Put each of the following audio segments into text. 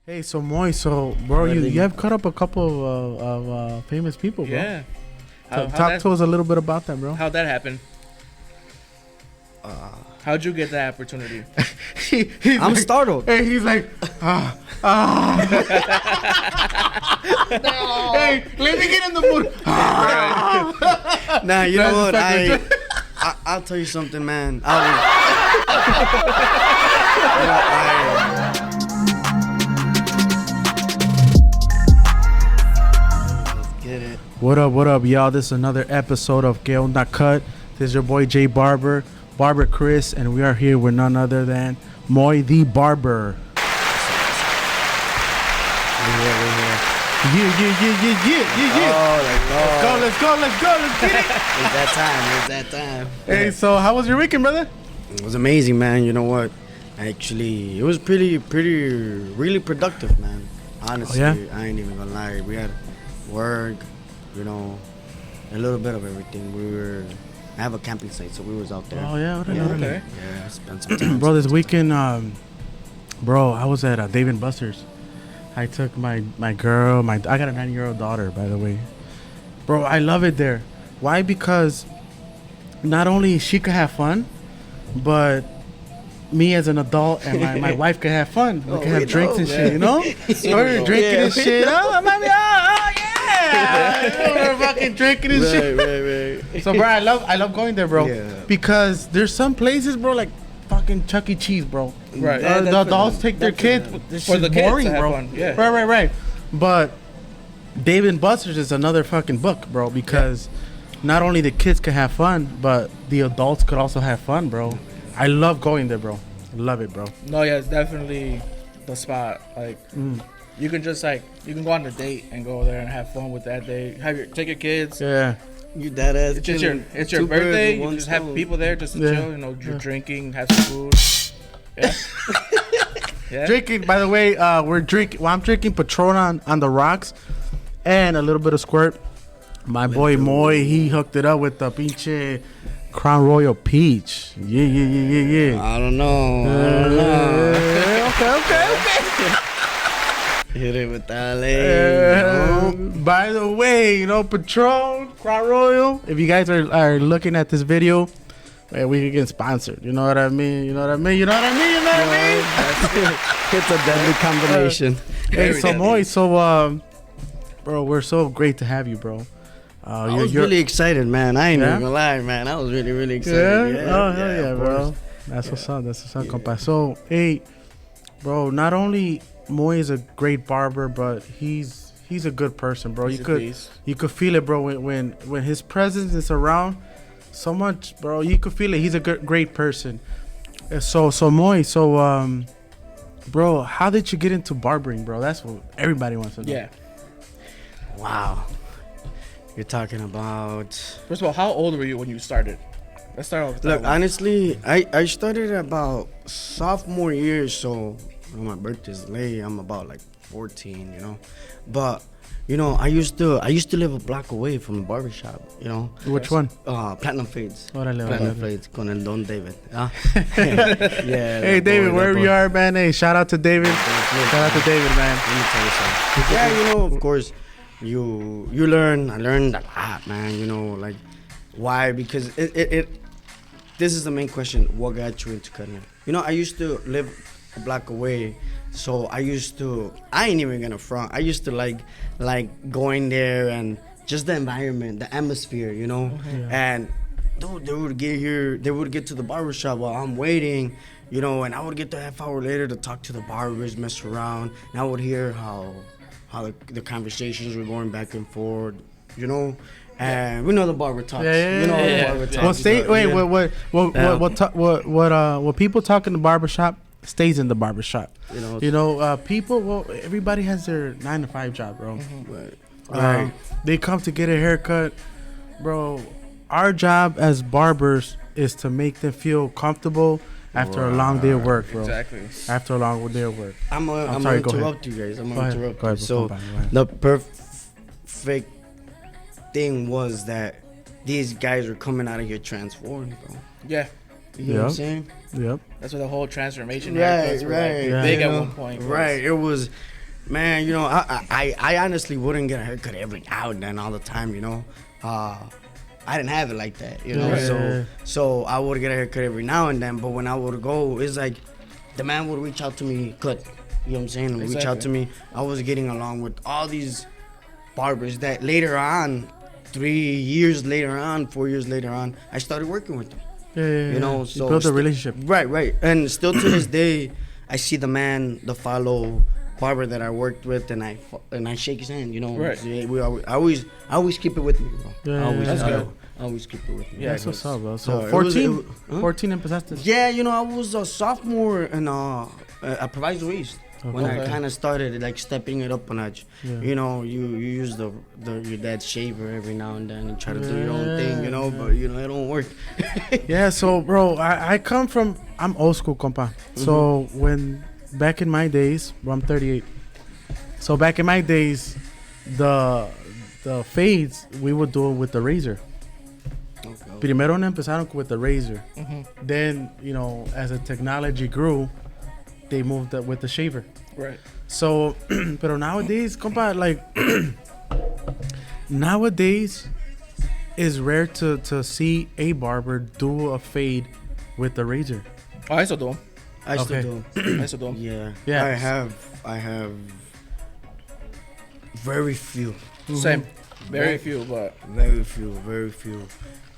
Hey, so Moy, bro, you have cut up a couple of famous people, bro. Yeah. Talk to us a little bit about that, bro. How'd that happen? How'd you get that opportunity? I'm like, startled. Hey, he's like, Hey, let me get in the mood. Nah, you know what? I'll tell you something, man. Let's get it. What up, y'all? This is another episode of Onda Cut. This is your boy J Barber, Barber Chris, and we are here with none other than Moy the Barber. We're here. Yeah. Oh, Let's go. Let's get it. It's that time. Hey, so how was your weekend, brother? It was amazing, man. You know what? Actually, it was really productive, man. Honestly, Oh, yeah? I ain't even gonna lie. We had work, you know, a little bit of everything. I have a camping site, so we was out there. Oh, yeah? Okay. Yeah, spent some time. Bro, this weekend, I was at Dave & Buster's. I took my girl, I got a 9-year-old daughter, by the way. Bro, I love it there. Why? Because not only she could have fun, but me as an adult and my wife could have fun. We could have drinks and shit, you know? So we were drinking and shit. Oh, mommy, yeah. We were fucking drinking and shit. Right. So, bro, I love going there, bro. Yeah. Because there's some places, bro, like fucking Chuck E. Cheese, bro. Right. The adults take their kids. This For shit's the kids boring, to have bro. fun, yeah. Right. But Dave & Buster's is another fucking book, bro, because not only the kids can have fun, but the adults could also have fun, bro. I love going there, bro. I love it, bro. No, yeah, it's definitely the spot. Like, you can just you can go on a date and go there and have fun with that day. Take your kids. Yeah. You dead ass. It's your birthday. You just have people there just to chill. You know, you're drinking, have some food. Yeah. Yeah. Drinking, by the way, I'm drinking Patron on the rocks and a little bit of squirt. My boy Moy, he hooked it up with the pinche Crown Royal Peach. Yeah. I don't know. Okay. Hit it with that leg. By the way, Patron, Crown Royal, if you guys are looking at this video, we can get sponsored. You know what I mean? It's a deadly combination. Hey, so Moy, bro, we're so great to have you, bro. I was really excited, man. I ain't even gonna lie, man. I was really excited. Yeah, bro. That's what's up, compa. So, hey, bro, not only Moy is a great barber, but he's a good person, bro. You could feel it, bro, when his presence is around so much, bro. You could feel it. He's a great person. So Moy, bro, how did you get into barbering, bro? That's what everybody wants to know. Yeah. Wow. You're talking about... First of all, how old were you when you started? Let's start off with that. Look, honestly, I started about sophomore year, so my birthday's late. I'm about 14, But, I used to live a block away from the barbershop, Which one? Platinum Fades. Platinum Fades con el Don David. Yeah. Hey, David, wherever you are, man. Hey, shout out to David. Shout out to David, man. Let me tell you something. Yeah, of course, you learn. I learned a lot, man. Why? Because it this is the main question. What got you into cutting? I used to live a block away, so I ain't even gonna front. I used to like going there and just the environment, the atmosphere, And dude, they would get to the barbershop while I'm waiting, and I would get the half hour later to talk to the barbers, mess around, and I would hear how the conversations were going back and forth, and we know the barber talks. The barber talks. What people talk in the barbershop stays in the barbershop. Everybody has their 9-to-5 job, bro. Right. They come to get a haircut, bro. Our job as barbers is to make them feel comfortable after a long day of work, bro. Exactly. After a long day of work. I'm gonna interrupt you guys. Go ahead. So the perfect thing was that these guys were coming out of here transformed, bro. Yeah. You know what I'm saying? Yep. That's where the whole transformation Right. big at one point. Right. It was Man, you know, I honestly wouldn't get a haircut every now and then all the time, you know. I didn't have it like that, you know. Yeah. So I would get a haircut every now and then, but when I would go, it's like the man would reach out to me, cut. You know what I'm saying? Reach out to me. I was getting along with all these barbers that later on, 3 years later on, 4 years later on, I started working with them. Yeah. You know, so you built a relationship. Right. And still to this day, I see the follow barber that I worked with, and I shake his hand. You know, right. I always keep it with me, bro. Yeah, that's good. I always keep it with me. Yeah, that's what's up, bro. So So 14, huh? 14 empezaste. Yeah, you know, I was a sophomore in a Proviso East. When I Okay. kind of started like stepping it up a notch. Yeah. You know, you use your dad's shaver every now and then and try to do your own thing, you know, but you know it don't work. Yeah, so bro, I come from, I'm old school, compa. So when back in my days, well, I'm 38. So back in my days, the fades we would do it with the razor. Primero empezaron with the razor. Then, you know, as the technology grew, they moved up with the shaver. Right. So, pero nowadays, compa, like, nowadays, it's rare to see a barber do a fade with the razor. Oh, I still do 'em. I still Okay. do. I still do 'em. Yeah. Yeah. I have very few. Same. Very Right. few, but Very few.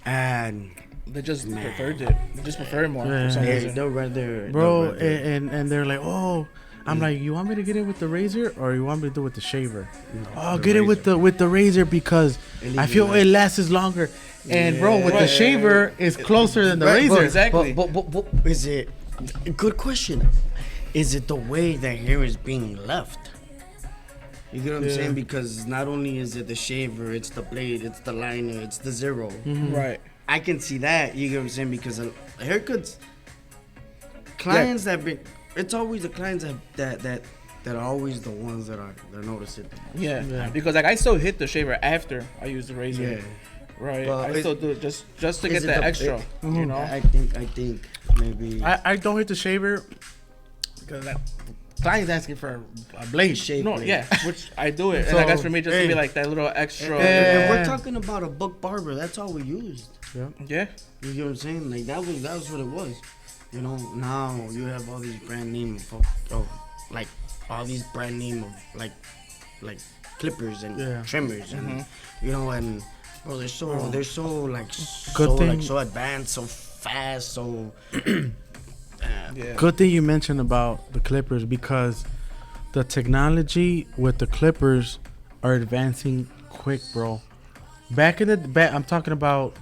And they just Man. preferred it. They just prefer it more Yeah. for some they'll reason. rather Bro, they'll rather- and they're like, oh, I'm like, you want me to get it with the razor or you want me to do it with the shaver? Oh, the get it with the razor because It I leaves feel you it nice. lasts longer. And bro, with the Right. shaver, it's closer than the Right, razor. but- Exactly. But is it? Good question. Is it the way the hair is being left? You get what I'm Yeah. saying? Because not only is it the shaver, it's the blade, it's the liner, it's the zero. Right. I can see that. You get what I'm saying? Because haircuts, clients that bring, it's always the clients that are always the ones that they're noticing. Yeah. Yeah. Because like I still hit the shaver after I use the razor. Yeah. Right. But I still do it just to is get it that the- extra. You know. I think maybe I don't hit the shaver because that client's asking for a blade. shave. No, blade. yeah, which I do it, So, and I guess for me just to hey. be like that little extra. If we're talking about a book barber, that's all we used. Yeah, You get what I'm saying? Like that was what it was. You know, now you have all these brand name like all these brand name of like clippers and Yeah. trimmers and you know, and bro, they're so like thing- so advanced, so fast, so yeah. Good thing you mentioned about the clippers because the technology with the clippers are advancing quick, bro. Back in the I'm talking about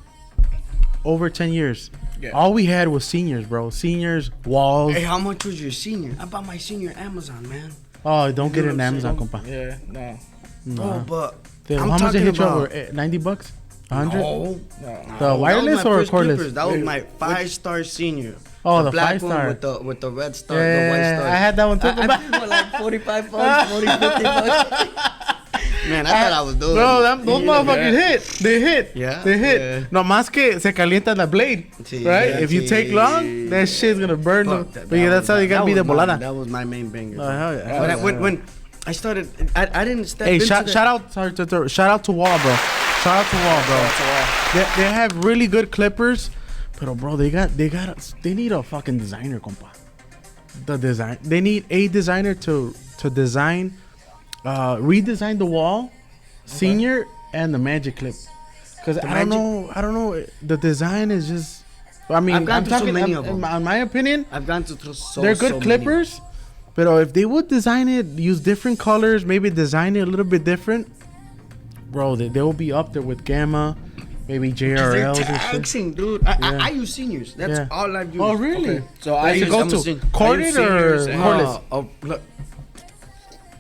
over 10 years. Yeah. All we had was seniors, bro. Seniors, walls. Hey, how much was your senior? I bought my senior Amazon, man. Oh, don't get You it know on what I'm Amazon, compa. Yeah, no, Oh, but Dude, I'm how much they talking hit you about over? 90 bucks? 100? No, no. The that was wireless my or first cordless? Clippers. That was my 5-star senior. Oh, the black 5-star. one with the red star, Yeah, the white star. I had that one too. I paid for like 45 bucks, 40, 50 bucks. Man, I thought I was doing. Bro, those Yeah. motherfuckers hit. They hit. Yeah, They hit. yeah. No más que se calienta la blade. Sí, Right? yeah, If you sí. take long, that shit's gonna burn them. Fuck that. But yeah, that's how you gotta be the volada. That was my main banger. Oh, hell yeah. When, when I started, I didn't step Hey, into shout that. out, sorry to interrupt. Shout out to Wall, bro. Shout out to Wall, bro. They have really good clippers, but bro, they need a fucking designer, compa. The design, they need a designer to design, redesign the Wall, senior, and the magic clip. Cause I don't know. The design is just. I mean, I've gone I'm through so talking. many of them. In my opinion, I've gone to so they're good so clippers. But if they would design it, use different colors, maybe design it a little bit different, bro, they will be up there with Gamma, maybe Many. They're JRLs and shit. taxing, dude. I use seniors. That's Yeah. all I've used. Oh, really? Okay. So I You use go I'm to a sen- corded or seniors and- cordless? Look,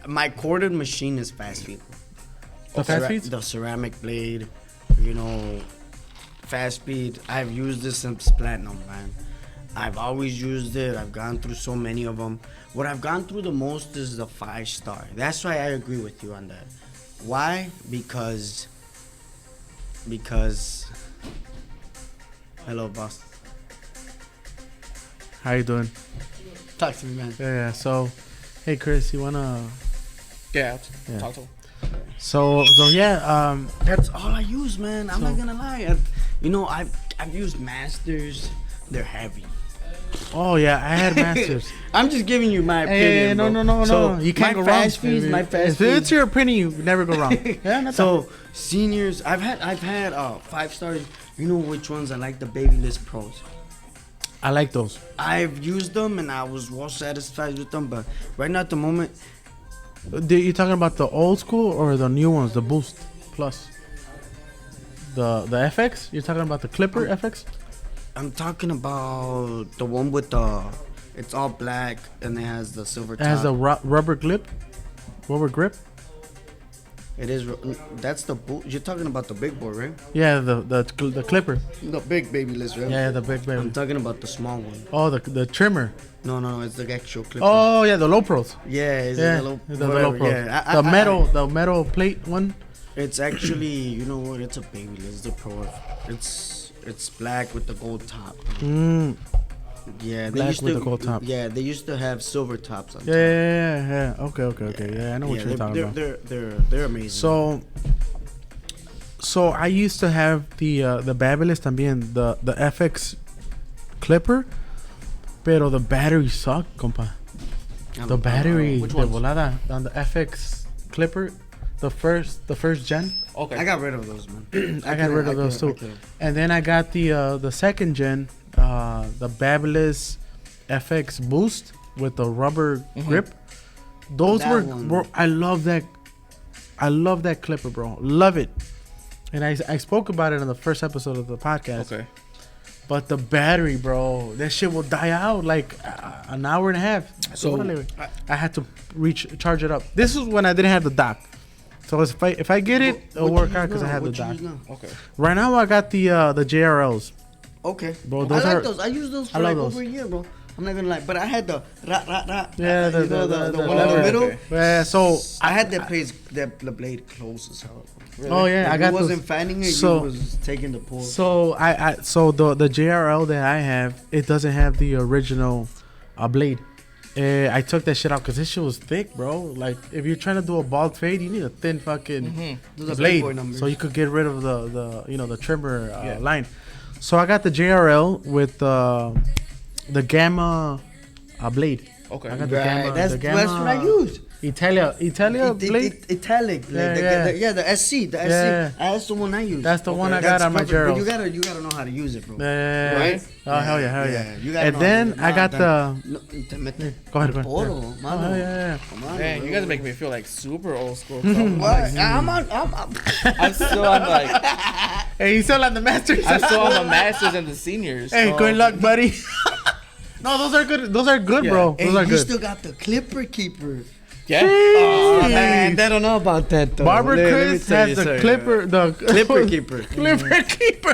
my corded machine is fast feed. The fast feeds? The ceramic blade, you know, fast speed. I've used this since platinum, man. I've always used it. I've gone through so many of them. What I've gone through the most is the 5-star. That's why I agree with you on that. Why? Because. Hello, boss. How you doing? Talk to me, man. Yeah. So, hey Chris, you wanna Yeah, Yeah. talk to him. So yeah. That's all I use, man. I'm not gonna lie. I've used masters. They're heavy. Oh yeah, I had masters. I'm just giving you my opinion. Hey, no. So You can't go wrong. My fast If fees. it's your opinion, you never go wrong. Yeah, not So seniors, I've had 5 stars. You know which ones I like? The Babyless Pros. I like those. I've used them and I was well satisfied with them, but right now at the moment, You talking about the old school or the new ones, the Boost Plus? The FX? You're talking about the Clipper FX? I'm talking about the one with it's all black and it has the silver It top. has the rubber grip. It is. That's the you're talking about the big boy, right? Yeah, the Clipper. The big Babyless, right? Yeah, the big baby. I'm talking about the small one. Oh, the trimmer. No, it's the actual clip. Oh yeah, the low pros. Yeah, it's Yeah, the low, the whatever, low pros. Yeah, The metal plate one. It's actually, you know what? It's a Babyless. It's a pro. It's black with the gold top. Yeah, they Black used with to, the gold top. Yeah, they used to have silver tops on top. Yeah. Okay. Yeah, I know what you're talking about. They're amazing. So I used to have the Babyless también, the FX Clipper, pero the battery sucked, compa. The battery, Which de ones? volada, on the FX Clipper, the first gen. Okay. I got rid of those, man. I got rid of those too. And then I got the second gen, the Babyless FX Boost with the rubber grip. Those That were, one. bro. I love that clipper, bro. Love it. And I spoke about it in the first episode of the podcast. Okay. But the battery, bro, that shit will die out like an hour and a half. So, I had to charge it up. This is when I didn't have the dock. So if I get it, it'll work out because I have the dock. Okay. Right now I got the JRLs. Okay. Bro, I those like are- those. I used those I for love like those. over a year, bro. I'm not gonna lie, but I had the ra. Yeah, you know, the one in the lever. middle. Okay. Yeah, so I had that place, the blade close as hell. Really. Oh, yeah, If I got you wasn't those. fanning it, So- you was taking the pull. So the JRL that I have, it doesn't have the original blade. I took that shit out because this shit was thick, bro. Like if you're trying to do a bald fade, you need a thin fucking Those are big blade, boy numbers. so you could get rid of the trimmer line. So I got the JRL with the Gamma blade. Okay. I got the Right, Gamma. that's the Gamma, what I used. Italia blade. Italic. Yeah, The SC. The Yeah. SC. That's the one I used. That's the one I That's got on my perfect, but Gerald. you gotta know how to use it, bro. Yeah. Right? Oh hell yeah. You gotta And know then how to I got use it. the. No, te mete Go ahead. poro, Oh mano. yeah. Come on, Man, bro. you guys make me feel like super old school. What? I'm still on like Hey, he's still on the masters. I'm still on the masters and the seniors. Hey, so- good luck, buddy. No, those are good. Those are good, Yeah. bro. Hey, Those are you good. still got the Clipper Keeper. Yeah. Oh, Jeez. man, they don't know about that though. Barber Let me Chris tell you has the something. Clipper, the Clipper Keeper. Clipper keeper.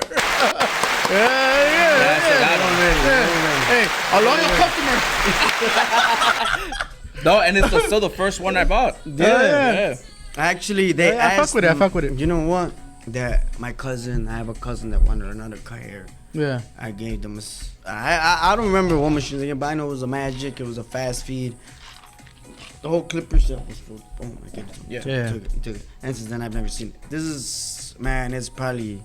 Yeah. That's what I Hey, a loyal customer. No, and it's still the first one I bought. Yeah. Actually, they I fuck asked with it, I me- fuck with it. You know what? That my cousin, I have a cousin that wanted another cut hair. Yeah. I gave them. I don't remember what machine again, but I know it was a Magic. It was a fast feed. The whole Clipper set was for. Oh, I gave it to him. Yeah. He took it. And since then, I've never seen it. This is, man, it's probably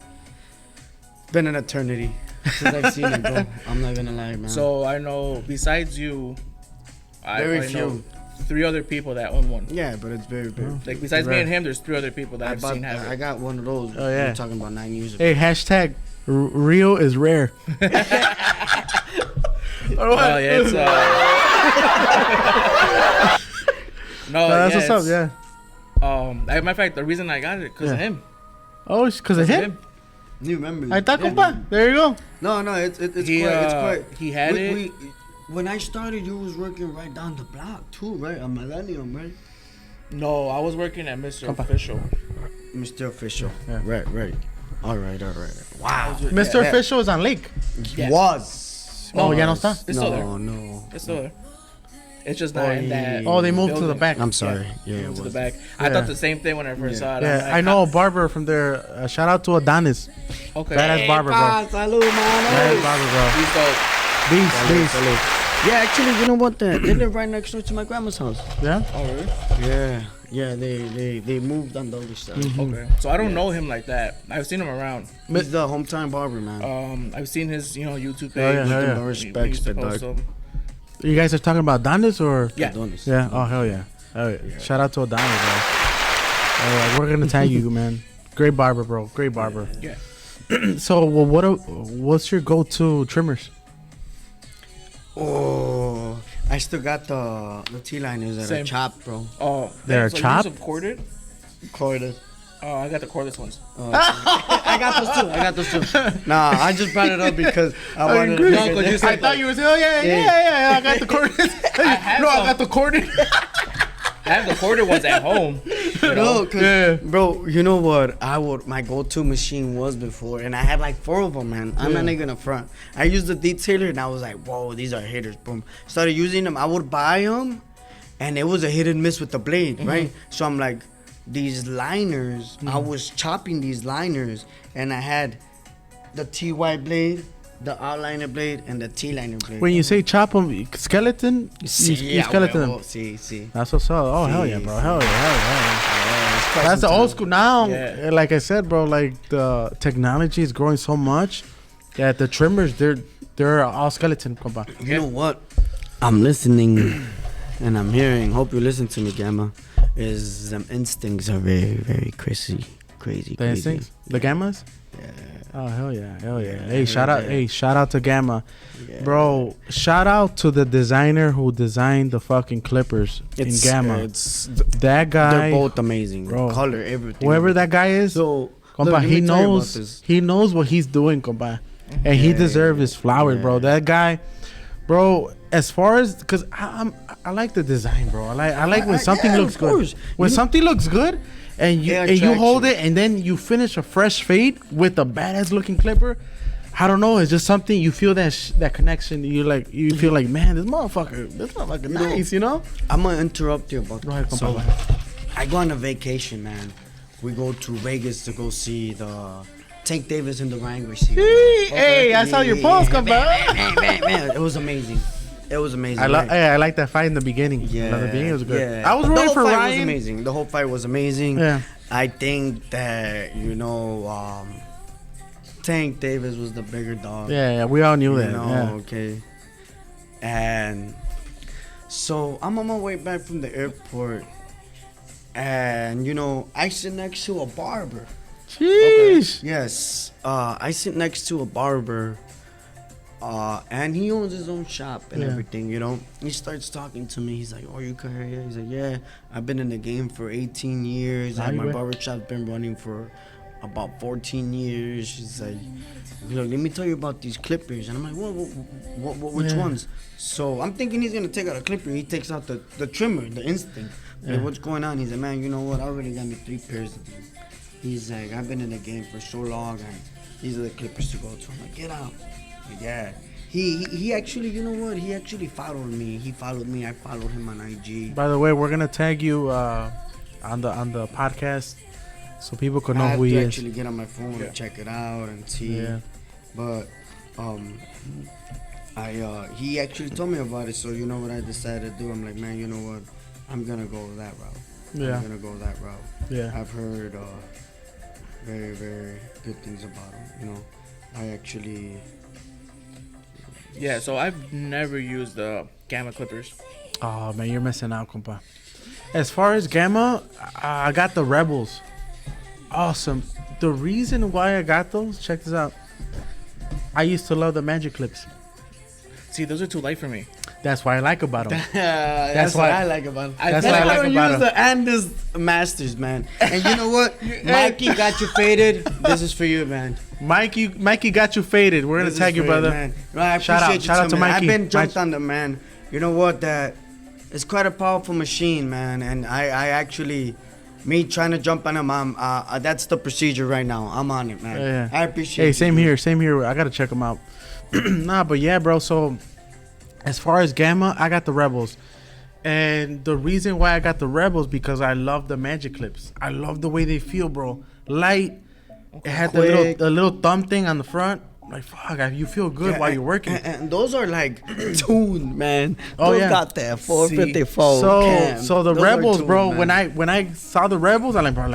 been an eternity since I've seen it, bro. I'm not gonna lie, man. So I know besides you, I Very probably know few. 3 other people that own one. Yeah, but it's very big. Like besides me Right. and him, there's 3 other people that I've seen have I it. got one of those. Oh, yeah. We're talking about 9 years ago. Hey, hashtag real is rare. Oh yeah, it's no, That's yeah, what's up. it's, Yeah. As a matter of fact, the reason I got it because of Yeah. him. Oh, it's because of Because him. You remember? I thought, compa. There you go. No, it's He, quite. It's quite. he had it. When I started, you was working right down the block too, right? A Millennium, right? No, I was working at Mr. Compa. Official. Mr. Official. Yeah. Right. All right. Wow. Mr. Yeah. Official is on Lake. Yes. Was. Oh, ya no está? It's still there. No. It's still there. It's just not in that. Oh, they moved to the building. back. I'm sorry. Yeah, Moved it to the was. back. I Yeah. thought the same thing when I first saw it. I'm Yeah, like, I know a barber from there. Shout out to Adonis. Okay. Badass barber, bro. Salud, man. Badass barber, bro. He's dope. Beast. Yeah, actually, you know what? They live right next door to my grandma's house. Yeah. Oh really? Yeah. Yeah, they moved on the other side. Okay. So I don't know him like that. I've seen him around. He's the hometown barber, man. I've seen his, YouTube page. yeah, Nothing yeah. but respects, but dog. You guys are talking about Adonis or? Yeah. Yeah. Oh hell yeah. Oh yeah. Shout out to Adonis, bro. We're gonna tag you, man. Great barber, bro. Great barber. Yeah. So, what's your go-to trimmers? Oh, I still got the T-liners that Same. are chopped, bro. Oh, They're so chopped? You use corded? Corded. Oh, I got the cordless ones. I got those too. Nah, I just brought it up because I wanted to. No, 'cause you said I thought you was yeah. I got the corded. have No, I some. got the corded. I have the corded ones at home. No, 'cause, Yeah. bro, you know what? My go-to machine was before, and I had like 4 of them, man. I'm not even gonna front. I used the detailer, and I was like, whoa, these are hitters. Boom. Started using them. I would buy them, and it was a hit and miss with the blade, right? So I'm like, these liners, I was chopping these liners, and I had the TY blade, the outliner blade, and the T-liner blade. When you say chop them, skeleton, you skeleton them. See. That's what's up. Oh hell yeah, bro. Hell yeah. That's the old school now. Yeah. Like I said, bro. Like the technology is growing so much that the trimmers they're all skeleton. Compa. You know what? I'm listening, and I'm hearing. Hope you listen to me, Gamma. Is them instincts are very, very crazy. The instincts, the gammas. Yeah. Oh hell yeah. Hey, shout out to Gamma, bro. Shout out to the designer who designed the fucking clippers in Gamma. That guy. They're both amazing, bro. Color, everything. Whoever that guy is, So, compa, look, he knows what he's doing, compa, and he deserves his flowers, bro. That guy, bro. As far as, cause I like the design, bro. I like when something looks good. When something looks good, and you hold it, and then you finish a fresh fade with a badass looking clipper. I don't know. It's just something you feel that connection. You feel like, man, this motherfucker nice, you know. I'm gonna interrupt you about Go ahead, that. So, compa. I go on a vacation, man. We go to Vegas to go see the Tank Davis and the Wrangler. Hey, I saw your post, compa. Man, it was amazing. It was amazing. I like that fight in the beginning. Yeah, The beginning was good. Yeah. I was rooting for Ryan. Was amazing. The whole fight was amazing. Yeah. I think that Tank Davis was the bigger dog. Yeah, we all knew that. Yeah. Okay. And so I'm on my way back from the airport, and I sit next to a barber. Jeez. Okay. Yes. I sit next to a barber. And he owns his own shop and everything, He starts talking to me. He's like, "Oh, you cut hair?" Yeah. He's like, "Yeah, I've been in the game for 18 years. My barber shop's been running for about 14 years." He's like, "Let me tell you about these clippers." And I'm like, which ones?" So I'm thinking he's gonna take out a clipper. He takes out the trimmer, the instinct. Like, what's going on? He's like, "Man, you know what? I already got me 3 pairs of these." He's like, "I've been in the game for so long, and these are the clippers to go to." I'm like, "Get out." Yeah, he actually, you know what? He actually followed me. He followed me. I followed him on IG. By the way, we're gonna tag you on the podcast so people can know who he is. I have to actually get on my phone and check it out and see. Yeah. But he actually told me about it. So you know what I decided to do? I'm like, man, you know what? I'm gonna go that route. Yeah. I'm gonna go that route. Yeah. I've heard very, very good things about him. I actually. Yeah, so I've never used the Gamma clippers. Oh man, you're missing out, compa. As far as Gamma, I got the Rebels. Awesome. The reason why I got those, check this out. I used to love the Magic Clips. See, those are too light for me. That's what I like about them. That's what I like about them. That's what I like about them. I don't use the Andes Masters, man. And you know what? Mikey got you faded. This is for you, man. Mikey got you faded. We're gonna tag you, brother. Man. No, I appreciate shout out to Mikey. I've been jumped on them, man. You know what? That it's quite a powerful machine, man. And I actually, me trying to jump on them, that's the procedure right now. I'm on it, man. Yeah. I appreciate. Hey, same here. I gotta check them out. Nah, but yeah, bro. So as far as Gamma, I got the Rebels. And the reason why I got the Rebels because I love the Magic Clips. I love the way they feel, bro. Light. It had the little thumb thing on the front. like fuck, you feel good while you're working. And those are like tuned, man. Oh, those yeah. got that 454 cam. So the Those are Rebels, tuned, bro. man. When I saw the Rebels, I'm like, bro,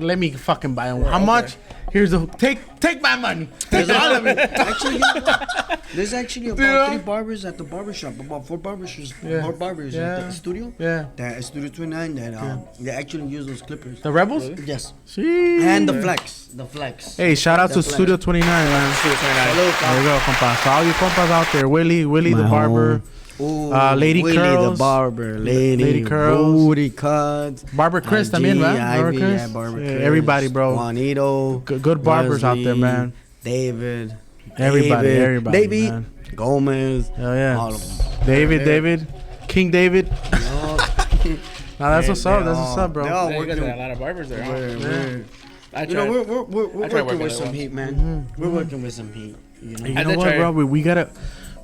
let me fucking buy them. How much? Here's a take my money. Take all of it. Actually, you know what? There's actually about 3 barbers at the barbershop, about 4 barbers, Yeah. 4 barbers Yeah. at the studio. Yeah. That Studio 29 that they actually use those clippers. The Rebels? Yes. Sheesh. And the flex. Hey, shout out The to flex. Studio 29, man. There you go, compas. So all you compas out there, Willie My the barber, Ooh, Lady Willie Curls. the barber, Lady Curls. Booty cuts, Barber Chris, IG, también, man. Barber Ivy, Chris. yeah, Barber Yeah, Chris, everybody, bro. Juanito, Good barbers out there, Wesley, man. David, Everybody, man. Gomez, Oh yeah. all of them. David, King David. Nah, that's what's up. That's what's up, They bro. all Yeah, you guys working. got a lot of barbers there. Huh? We're- I You know, tried. we're I tried working working with at some one. heat, man. We're working with some heat. You know? And I you know did what, try- bro? We gotta,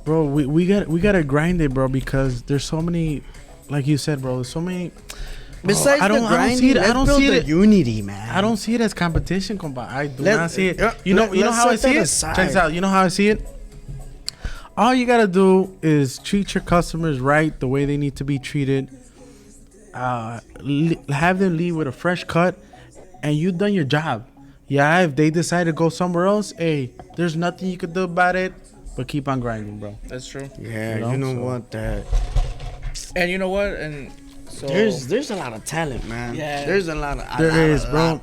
bro. We gotta grind it, bro, because there's so many, like you said, bro. There's so many. Besides I don't- the I don't grinding, see it- I let's don't build see the it- unity, man. I don't see it as competition, compa. I do Let- not see it. yeah, You know let's how I set see that it. aside. Check this out. You know how I see it. All you gotta do is treat your customers right, the way they need to be treated. Have them leave with a fresh cut, and you've done your job. Yeah, if they decide to go somewhere else, hey, there's nothing you could do about it, but keep on grinding, bro. That's true. Yeah, You know, you know so- what? And you know what? And so There's a lot of talent, man. Yeah. There's a lot of There is, bro. a lot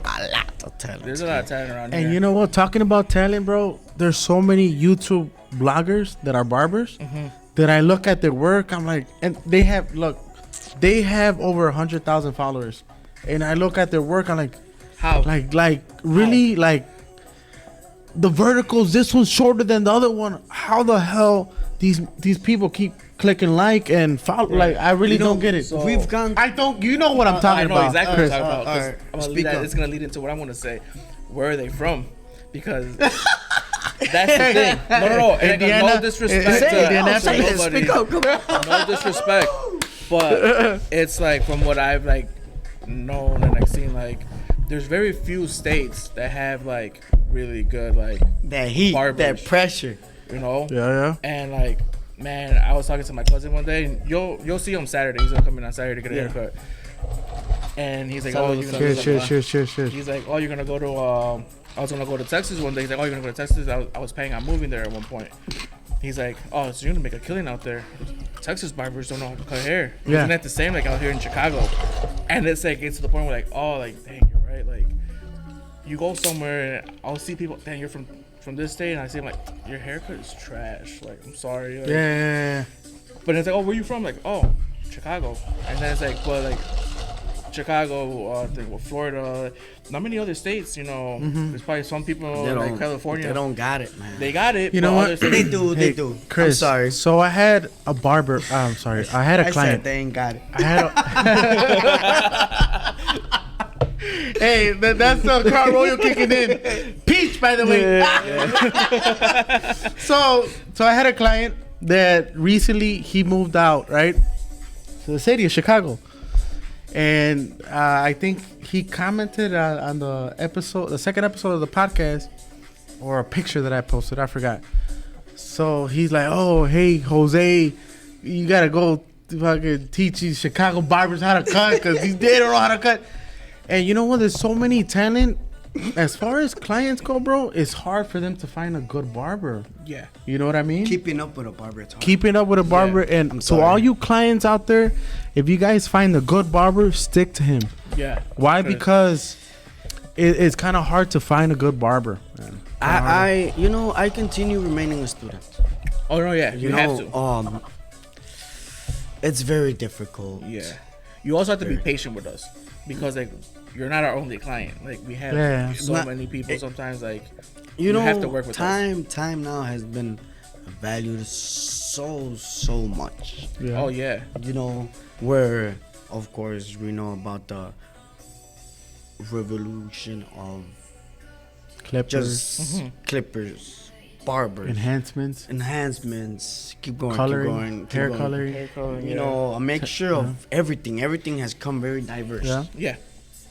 of talent. there's a lot of talent around here. And you know what? Talking about talent, bro, there's so many YouTube bloggers that are barbers that I look at their work. I'm like, and they have over 100,000 followers, and I look at their work. I'm like, how? like really, like the verticals. This one's shorter than the other one. How the hell these people keep clicking like and follow? Like, I really You know, don't get it. so- We've gone. I don't. You know what I'm I talking know about, exactly Chris. what you're talking about. 'cause alright, I'm gonna speak up. it's gonna lead into what I'm gonna say. Where are they from? Because that's the thing. No. And Indiana. no disrespect Say to Indianapolis. nobody. Speak up, come on. No disrespect, but it's like from what I've like known and like seen, like there's very few states that have like really good like That heat, Barbers. that pressure. you know. Yeah. And like, man, I was talking to my cousin one day. And you'll see him Saturday. He's gonna come in on Saturday to get a haircut. And he's like, oh, you're gonna Shit. He's like, oh, you're gonna go to. I was gonna go to Texas one day. He's like, oh, you're gonna go to Texas. I was planning on moving there at one point. He's like, oh, so you're gonna make a killing out there. Texas barbers don't know how to cut hair. Yeah. Isn't that the same like out here in Chicago? And it's like, it's to the point where like, oh, like, dang, you're right. Like, you go somewhere and I'll see people, dang, you're from this state, and I see him like, your haircut is trash. Like, I'm sorry. Like, Yeah. But it's like, oh, where you from? Like, oh, Chicago. And then it's like, well, like, Chicago, Florida, not many other states, you know. There's probably some people like California. They don't got it, man. They got it. You know but what? other states- They do. Hey, They do. Chris, I'm sorry. So I had a barber. I'm sorry. I had a I client. said they ain't got it. I had a hey, that's the car royal kicking in. Peach, by the way. So I had a client that recently he moved out, right, to the city of Chicago, and I think he commented on the second episode of the podcast, or a picture that I posted. I forgot. So he's like, "Oh, hey, Jose, you gotta go fucking teach these Chicago barbers how to cut because they don't know how to cut." And you know what? There's so many talent. As far as clients go, bro, it's hard for them to find a good barber. Yeah. You know what I mean? Keeping up with a barber, it's hard. Keeping up with a barber. And I'm so sorry. all you clients out there, if you guys find a good barber, stick to him. Yeah. Why? Because it's kind of hard to find a good barber. Man. I continue remaining a student. Oh no, yeah. You have to. It's very difficult. Yeah. You also have to be patient with us because like you're not our only client. Like we have Yeah. so Not- many people. Sometimes like You know, have to work with us. time now has been valued so much. Yeah. Oh yeah. You know, where of course we know about the revolution of Clippers, just clippers, barbers, enhancements. Keep going, coloring, keep hair going. coloring. Hair color, You know, a mixture of everything. Everything has come very diverse. Yeah. Yeah.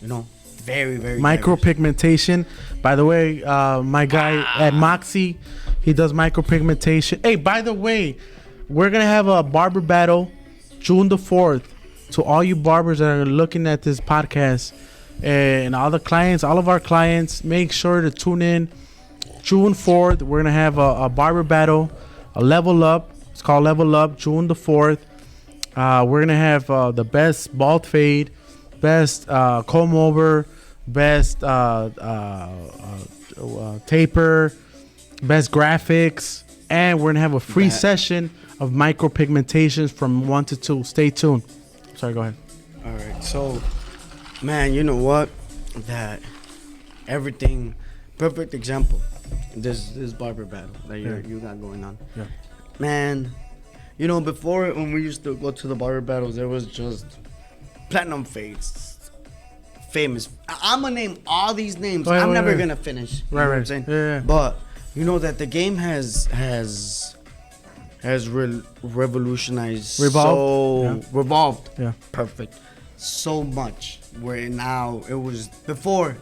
You know, very diverse. Micropigmentation. By the way, my guy at Moxie, He does micropigmentation. Hey, by the way, we're gonna have a barber battle June the 4th. To all you barbers that are looking at this podcast and all the clients, all of our clients, make sure to tune in. June 4th, we're gonna have a barber battle, a level up. It's called Level Up. June the 4th. We're gonna have the best bald fade, best comb over, best taper, best graphics, and we're gonna have a free session of micropigmentations from 1 to 2. Stay tuned. Sorry, go ahead. All right. So, man, you know what? That everything, perfect example. This barber battle that you got going on. Yeah. Man, you know, before when we used to go to the barber battles, there was just platinum fades, famous. I'm gonna name all these names. I'm never gonna finish. You know what I'm saying? Yeah. But you know that the game has revolutionized, revolved. Yeah. Perfect. So much where now it was before.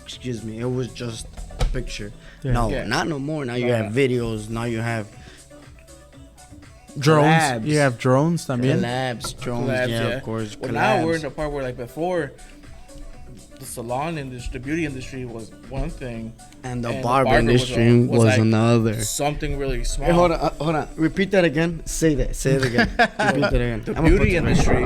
Excuse me. It was just a picture. Yeah. No, Yeah. not no more. Now you have videos. Now you have Drones. collabs. You have drones también. Collabs, drones, yeah, of course. Well, collabs. now we're in the part where, like, before, the salon industry, the beauty industry was one thing, and the and barber industry was like another. something really small. Hey, hold on. Repeat that again. Say it again. Repeat that again. The beauty industry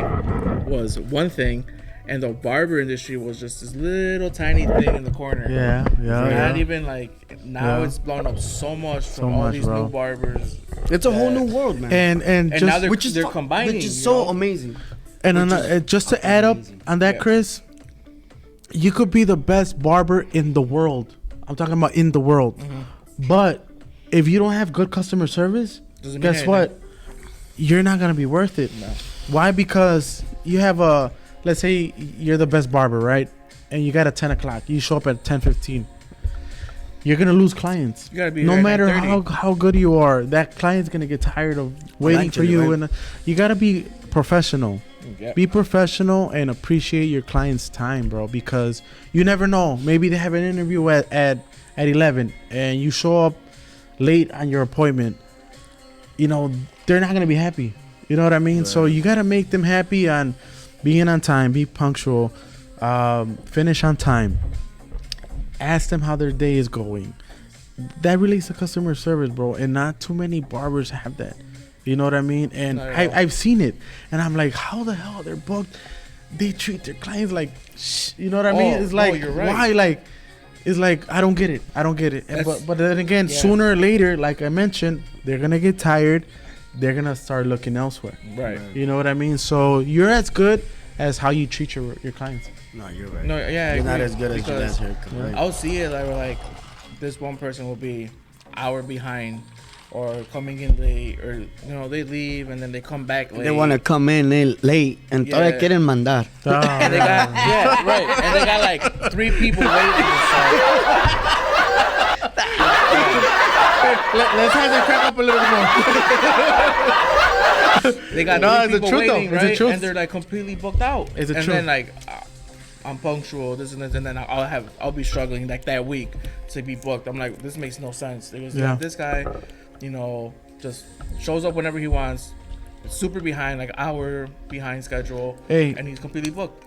was one thing, and the barber industry was just this little tiny thing in the corner. Yeah. Not even like now it's blown up so much from all these new barbers. It's a whole new world, man. And just, now which is they're combining, which is so amazing. And just to add up on that, Chris, you could be the best barber in the world. I'm talking about in the world. But if you don't have good customer service, guess what? You're not gonna be worth it. No. Why? Because you have let's say you're the best barber, right? And you got a 10 o'clock. You show up at 10:15. You're gonna lose clients. You gotta be no there matter at 9:30. how good you are. That client's gonna get tired of waiting for you, right? and you gotta be professional. Yep. Be professional and appreciate your client's time, bro. Because you never know. Maybe they have an interview at 11, and you show up late on your appointment. You know they're not gonna be happy. You know what I mean? Right. So you gotta make them happy on being on time, be punctual, finish on time. Ask them how their day is going. That relates to customer service, bro. And not too many barbers have that. You know what I mean? And I've seen it. And I'm like, how the hell they're booked? They treat their clients like, you know what I mean? It's like, you're right. why? Like, it's like, I don't get it. And, but then again, sooner or later, like I mentioned, they're going to get tired. They're going to start looking elsewhere. Right. You know what I mean? So you're as good as how you treat your clients. No, you're right. No, yeah, you're not as good as your last haircut. Right. I'll see it like this one person will be hour behind or coming in late, or you know they leave and then they come back late. They want to come in late and todavía quieren mandar. And they got right, and they got like 3 people waiting. Let's have them crack up a little bit more. They got no, 3 people waiting, though. right? And they're like completely booked out. It's the and truth. then like I'm punctual, this and this, and then I'll be struggling like that week to be booked. I'm like, this makes no sense. It was like, this guy, you know, just shows up whenever he wants, super behind, like hour behind schedule, and he's completely booked.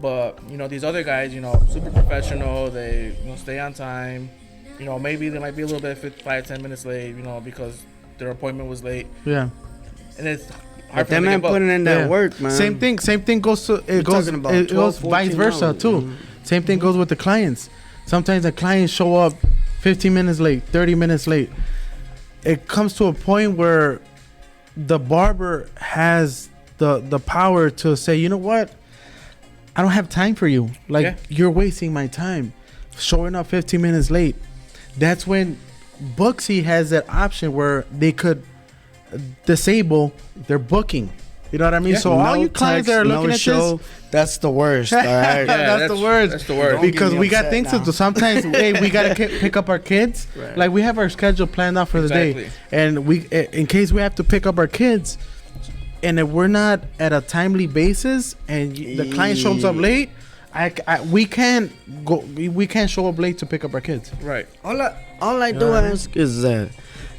But you know, these other guys, you know, super professional. They stay on time. You know, maybe they might be a little bit 5-10 minutes late, you know, because their appointment was late. Yeah. And it's hard for that them man putting in that work, man. Same thing goes to it goes vice versa hours. Too. Mm-hmm. Same thing goes with the clients. Sometimes the clients show up 15 minutes late, 30 minutes late. It comes to a point where the barber has the power to say, you know what? I don't have time for you. Like you're wasting my time. Showing up 15 minutes late. That's when Booksy has that option where they could disable their booking. You know what I mean? So all you clients that are looking at this, that's the worst. All right, that's the worst. That's the worst. Because we got things to do. Sometimes, hey, we gotta pick up our kids. Right. Like we have our schedule planned out for the day, and we, in case we have to pick up our kids, and if we're not at a timely basis, and the client shows up late, we can't go. We can't show up late to pick up our kids. Right. All I do ask is that,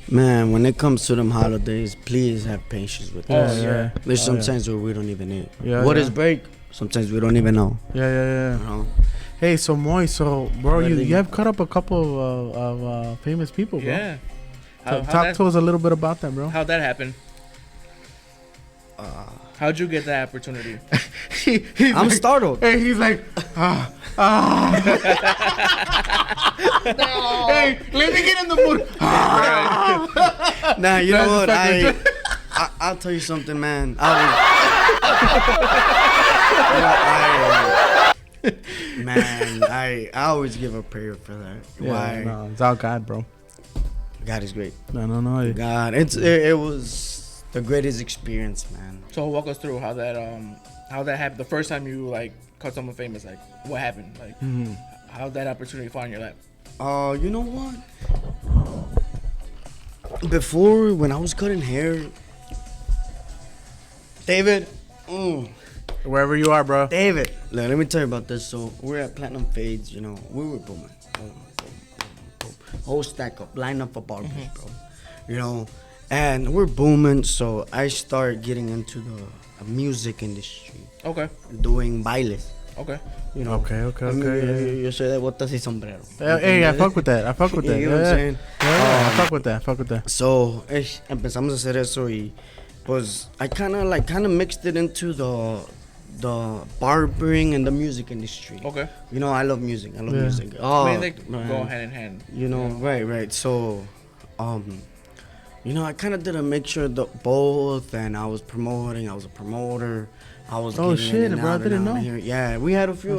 man, when it comes to them holidays, please have patience with us. Yeah. There's sometimes where we don't even eat. Yeah, What is break? Sometimes we don't even know. Yeah. You know? Hey, so Moy, bro, Really? you have cut up a couple of famous people, bro. Yeah. Talk to us a little bit about that, bro. How'd that happen? How'd you get that opportunity? I'm startled. Hey, he's like, Hey, let me get in the mood. Nah, you know what? That's I'll tell you something, man. I always give a prayer for that. Why? No, it's all God, bro. God is great. No. God, it was the greatest experience, man. So walk us through how that happened. The first time you like cut someone famous, like what happened? Like how'd that opportunity fall in your lap? You know what? Before, when I was cutting hair, David, Wherever you are, bro. David, let me tell you about this. So we're at Platinum Fades, you know, we were booming. Boom. Whole stack up, line up for barbers, bro. You know, and we're booming. So I started getting into the music industry. Okay. Doing bailes. Okay. You know. Okay. Yo soy de botas y sombrero. Hey, I fuck with that. You know what I'm saying? I fuck with that. So, empezamos a hacer eso y pues I kind of mixed it into the barbering and the music industry. Okay. You know, I love music. Music. I mean, they go hand in hand. You know, right. So, you know, I kind of did a mixture of both, and I was promoting. I was a promoter. I was. Oh getting shit, in and bro! I out and didn't out know. here. Yeah, we had a few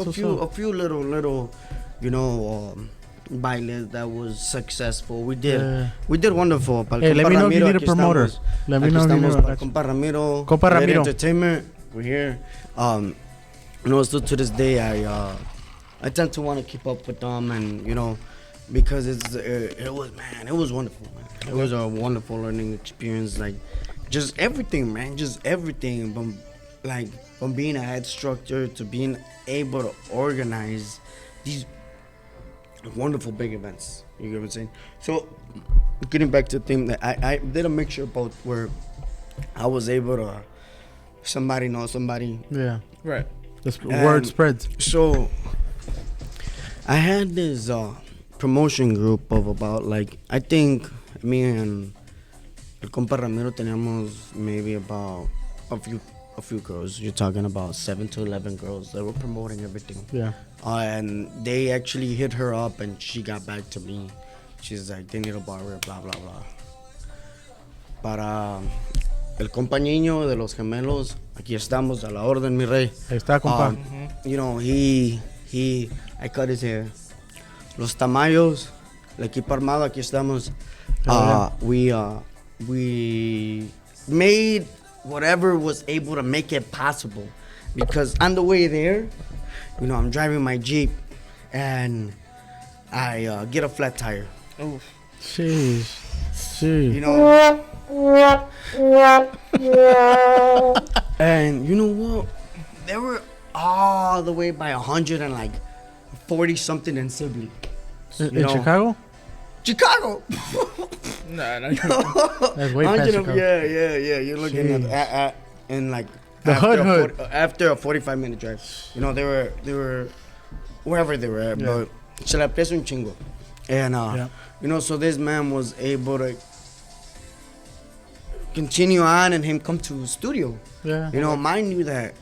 little, you know, bailes that was successful. We did wonderful. Hey, let me know if you need a promoter. Let me know if you need a Compa Ramiro. Compa Ramiro. Entertainment. We're here. You know, still to this day, I tend to want to keep up with them, and you know, because it was wonderful, man. It was a wonderful learning experience, like just everything, man, just everything. From being a head instructor to being able to organize these wonderful big events. You get what I'm saying? So, getting back to the thing, that I did a mixture of both, where I was able to somebody know somebody. Yeah. Right. The word spreads. So, I had this promotion group of about, like, I think me and el compa Ramiro teníamos maybe about a few girls. You're talking about 7 to 11 girls that were promoting everything. Yeah. And they actually hit her up, and she got back to me. She's like, they need a barber, blah, blah, blah. Para el compañero de los gemelos, aquí estamos, a la orden, mi rey. Ahí está, compa. You know, I cut his hair. Los Tamayos, el equipo armado, aquí estamos. We made whatever was able to make it possible, because on the way there, you know, I'm driving my Jeep and I get a flat tire. Oof. Jeez. You know, and you know what? They were all the way by 140 something in Sibley. In Chicago? Chicago. Nah. That's way past Chicago. Yeah. You're looking at in like the hood. After a 45-minute drive. You know, they were wherever they were at, but se la aprecio un chingo. And you know, so this man was able to continue on and him come to studio. Yeah. You know, mind you that,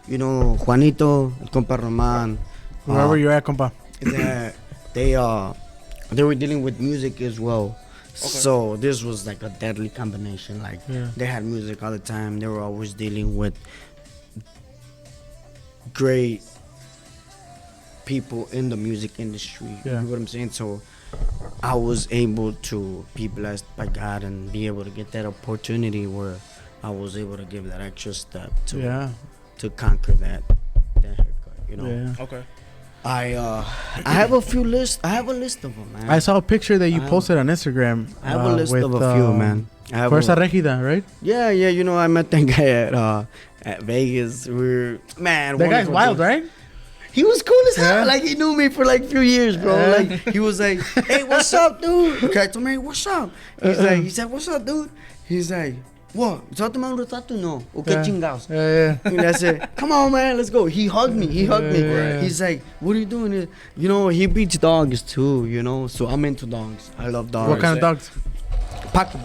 you know, Juanito, el compa Roman, wherever you're at, compa. that they were dealing with music as well. Okay. So this was like a deadly combination. Like they had music all the time. They were always dealing with great people in the music industry. You know what I'm saying? So I was able to be blessed by God and be able to get that opportunity where I was able to give that extra step to conquer that haircut. You know. Yeah. Okay. I have a list of them, man. I saw a picture that you posted on Instagram. I have a list of a few, man. Fuerza Regida, right? Yeah. You know, I met that guy at Vegas. That guy's wild, right? He was cool as hell. Yeah. Like, he knew me for like a few years, bro. Yeah. Like, he was like, hey, what's up, dude? Okay, I told me, what's up? He said, what's up, dude? He's like, what? ¿Trátame un retrato? No. Okay, Yeah. chingados. Yeah. And I said, come on, man, let's go. He hugged me. Yeah. He's like, what are you doing? You know, he breeds dogs too, you know? So I'm into dogs. I love dogs. What kind of dogs? Pocket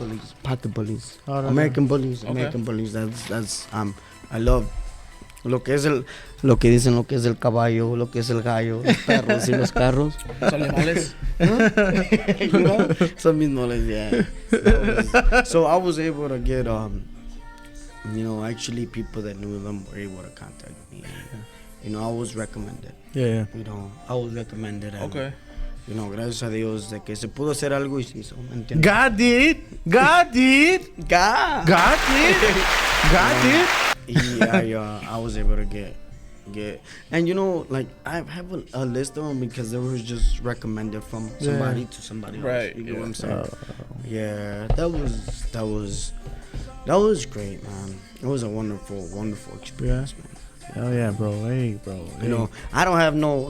bullies. Oh, no, American bullies. That's I love lo que dicen lo que es el caballo, lo que es el gallo, los perros y los carros. Son animales. You know? Son mis moles, yeah. So I was able to get you know, actually people that knew them were able to contact me. You know, I was recommended. Yeah. You know, I was recommended. And, Okay. you know, gracias a Dios de que se pudo hacer algo y se hizo, ¿me entiendes? God did. God did. I was able to get, and you know, like I have a list of them because they were just recommended from somebody to somebody else. Right, You know yeah. what I'm saying? Yeah, that was great, man. It was a wonderful experience, man. Oh yeah, bro. Hey, bro. You know, I don't have no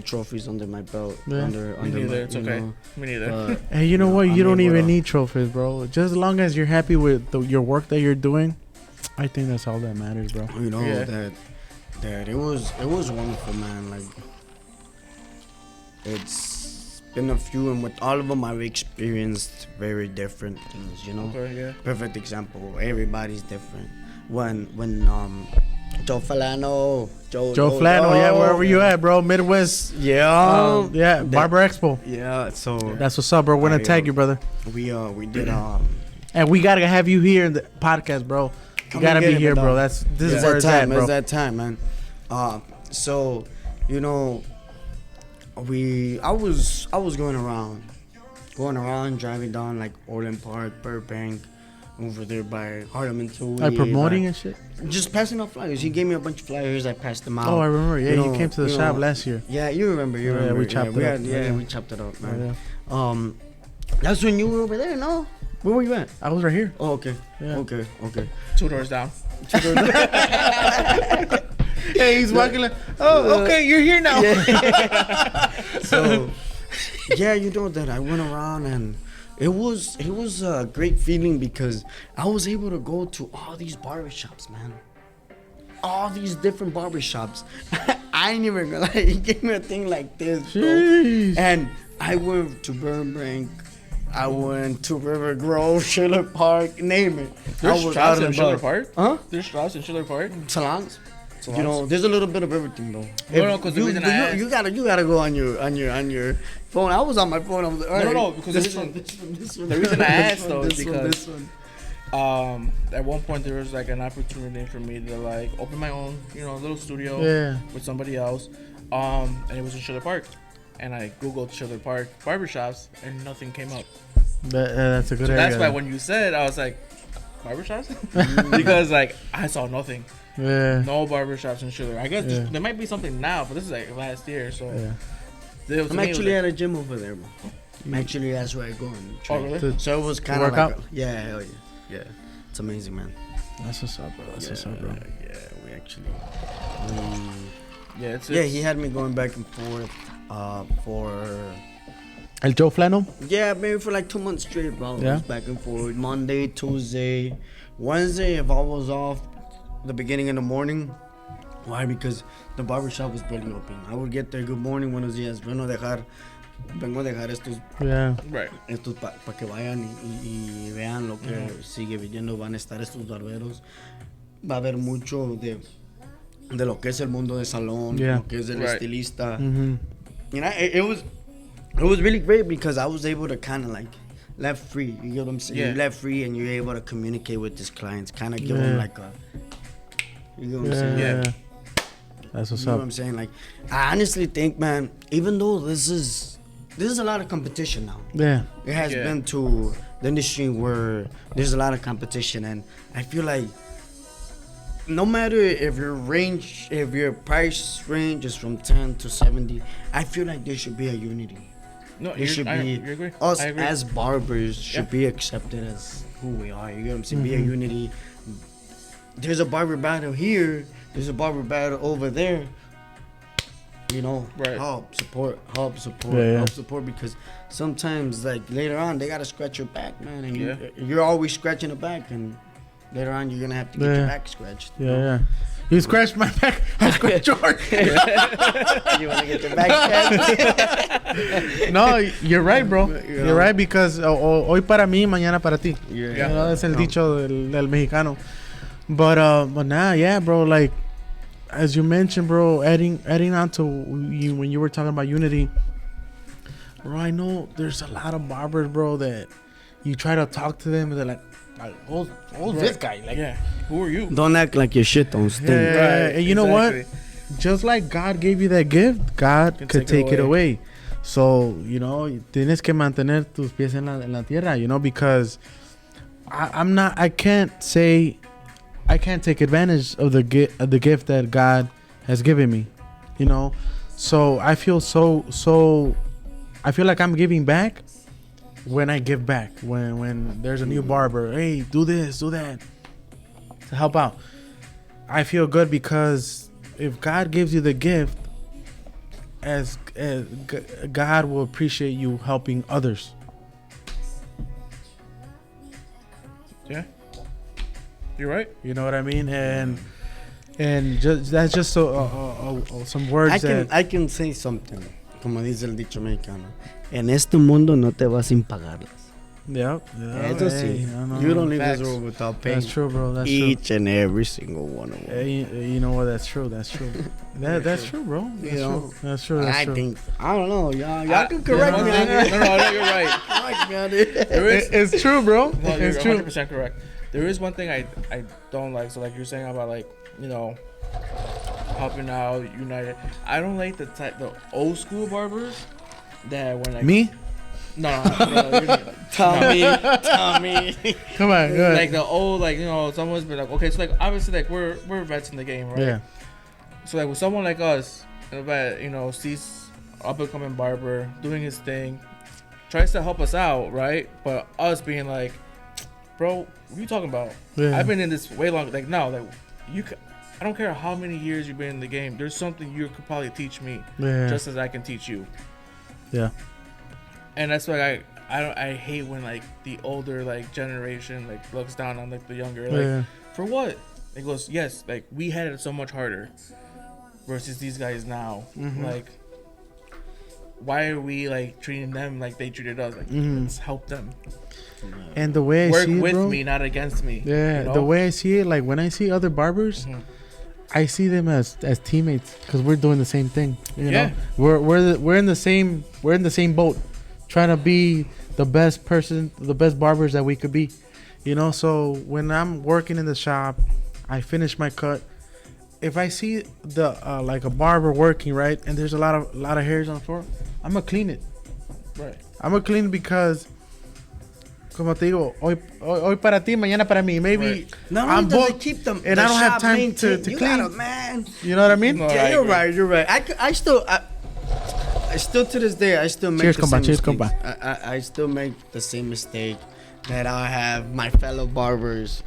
trophies under my belt. Yeah. Under Me neither. my, It's you okay. know, Me neither. but, Hey, you know what? I'm You don't able even to- need trophies, bro. Just as long as you're happy with your work that you're doing, I think that's all that matters, bro. you know Yeah. that it was wonderful, man. Like, it's been a few, and with all of them I've experienced very different things, you know. Okay, yeah. Perfect example, everybody's different. When Joe Falano, Joe Flano, yeah, wherever you at, bro. Midwest. Yeah, Yeah, Barber Expo. yeah. So That's what's up, bro. We're gonna tag you, brother. we did And we gotta have you here in the podcast, bro. You Come gotta and get be it, here, dog. bro. This is where it's at, bro. It's that time, man. So, you know, I was going around, driving down like Orland Park, Burbank, over there by Harlem and Tooley. Like promoting and shit. Just passing out flyers. He gave me a bunch of flyers. I passed them out. Oh, I remember. Yeah, You you know, came to the you shop know, last year. Yeah, you remember. Yeah, we chopped it up. Yeah. we chopped it up, Oh, man. yeah. That's when you were over there, no? Where were you at? I was right here. Oh, okay. Yeah. Okay. 2 doors down. Hey, he's walking like, oh, okay, you're here now. So, yeah, you know that I went around and it was a great feeling because I was able to go to all these barbershops, man. All these different barbershops. I ain't even gonna lie, he gave me a thing like this, bro. Jeez. And I went to Burbank. I went to River Grove, Schiller Park, name it. There's I was Strauss out in and Schiller about. Park? Huh? There's Strauss in Schiller Park? Salons. You know, there's a little bit of everything, though. No, 'cause the reason I asked- you gotta go on your phone. I was on my phone. I was like, all right, No, because this the one, reason- this one, this one. the reason I this asked, one, though, is this one, because- this one. At one point there was like an opportunity for me to like open my own, little studio Yeah. with somebody else. And it was in Schiller Park. And I googled Schiller Park barbershops and nothing came up. That's a good So area. that's why when you said, I was like, barbershops? Because like I saw nothing. Yeah. No barbershops in Schiller. I guess Yeah. there might be something now, but this is like last year, so Yeah. it was- to I'm me, it was actually like- at a gym over there, bro. Actually, that's where I go and Oh, train. really? To- So it was kind work of like, out? yeah, hell yeah, yeah. It's amazing, man. That's what's up, bro. That's what's up, bro. Yeah, we actually. Yeah, it's Yeah, he had me going back and forth for El Joe Flano? maybe for like 2 months straight, bro. It Yeah. was back and forth. Monday, Tuesday, Wednesday. If I was off, the beginning in the morning. Why? Because the barbershop was barely open. I would get there. Good morning, buenos días. Vengo a dejar Yeah. right. estos para que vayan y vean lo que sigue viniendo. Van a estar estos barberos. Va a haber mucho de lo que es el mundo de salón, Yeah. lo que es el Right. estilista. Mm-hmm. You know, it was really great because I was able to kind of like left free. You get what I'm saying? Yeah. You left free and you're able to communicate with these clients. Kind of give Yeah. them like a. You get what I'm Yeah. saying? Yeah. That's what's You know what up. I'm saying? Like, I honestly think, man, even though this is a lot of competition now. Yeah. It has Yeah. been to the industry where there's a lot of competition, and I feel like no matter if your price range is from 10 to 70, I feel like there should be a unity. No, There should be you agree? us I agree. there's a barber battle here, there's a barber battle over there. You know, Right. help support, Yeah. help support, because sometimes like later on they gotta scratch your back, man, and Yeah. you're always scratching the back, and later on you're gonna have to get your back scratched. you know? Yeah. You scratched my back. I scratched yours. You wanna get your back scratched? No, you're right, bro. You know? You're right, because hoy para mí, mañana para ti. Yeah. You know, es el dicho del mexicano. But nah, yeah, bro. Like, as you mentioned, bro, adding on to you when you were talking about unity, bro, I know there's a lot of barbers, bro, that you try to talk to them and they're like who's this guy? Like, Yeah. Who are you? Don't act like your shit don't stink. yeah, Right, and you know what? exactly. Just like God gave you that gift, God could take it away. So, you know, tienes que mantener tus pies en la tierra, you know, because I can't take advantage of the gift that God has given me, you know. So I feel I feel like I'm giving back when I give back. When there's a new barber, hey, do this, do that, to help out. I feel good because if God gives you the gift, as God will appreciate you helping others. Yeah. You're right. You know what I mean? And that's just some words I can say something, como dice el dicho mexicano. En este mundo no te vas sin pagarlas. Yeah. Eso sí. You don't leave this world without paying. That's true, bro. That's each and every single one of them. You know what? That's true. That's true. That's true, bro. That's You know, true. That's true. That's I true. think I don't know. Y'all can correct me. No, you're right. Correct me on it. There is, It's true, bro. no, you're It's true. 100% correct. There is one thing I don't like. So like you're saying about like, you know, helping out, united. I don't like the old school barbers that when like Me? No, you're, Tommy. Come on. Go ahead. like the old, like, you know, someone's been like, okay, so like obviously like we're vets in the game, right? Yeah. So like with someone like us that, you know, sees up and coming barber doing his thing, tries to help us out, right? But us being like, bro, what are you talking about? Yeah. I've been in this way long. Like no, like I don't care how many years you've been in the game. There's something you could probably teach me, Yeah. just as I can teach you. Yeah. And that's why I hate when like the older like generation like looks down on like the younger. Like Yeah. for what? It goes, yes, like we had it so much harder versus these guys now. Mhm. Like, why are we like treating them like they treated us? Like, Mhm. let's help them. And the way I Work see it, with bro, me, not against me. Yeah, you know? the way I see it, like when I see other barbers, Mhm. I see them as teammates because we're doing the same thing. You Yeah. know, we're in the same boat, trying to be the best barbers that we could be. You know, so when I'm working in the shop, I finish my cut. If I see the like a barber working, right, and there's a lot of hairs on the floor, I'm gonna clean it. Right. I'm gonna clean it because, como te digo, hoy para ti, mañana para mí. Maybe Right. Not I'm only does it booked, keep them, and the I don't have shop time to maintained, you clean. gotta, man. You know what I mean? No, Yeah, I you're agree. right. You're right. I still to this day I still make Cheers, the compa. same Cheers, mistakes. compa. I still make the same mistake that I have my fellow barbers.